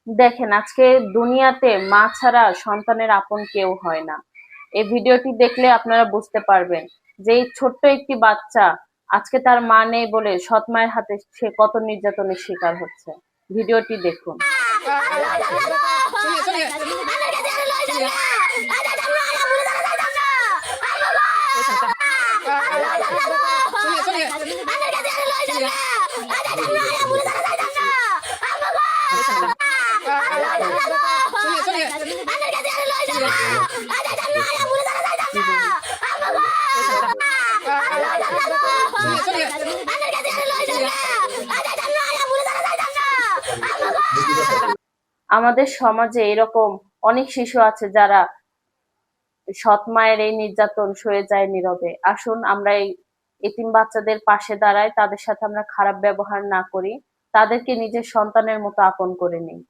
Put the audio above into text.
দেখেন, আজকে দুনিয়াতে মা ছাড়া সন্তানের আপন কেউ হয় না। এই ভিডিওটি দেখলে আপনারা বুঝতে পারবেন যে এই ছোট্ট একটি বাচ্চা আজকে তার মা নেই বলে সৎ মায়ের হাতে সে কত নির্যাতনের শিকার হচ্ছে। ভিডিওটি দেখুন। আমাদের সমাজে এরকম অনেক শিশু আছে যারা সৎ মায়ের এই নির্যাতন সয়ে যায় নীরবে। আসুন আমরা এই এতিম বাচ্চাদের পাশে দাঁড়াই, তাদের সাথে আমরা খারাপ ব্যবহার না করি, তাদেরকে নিজের সন্তানের মতো আপন করে নিই।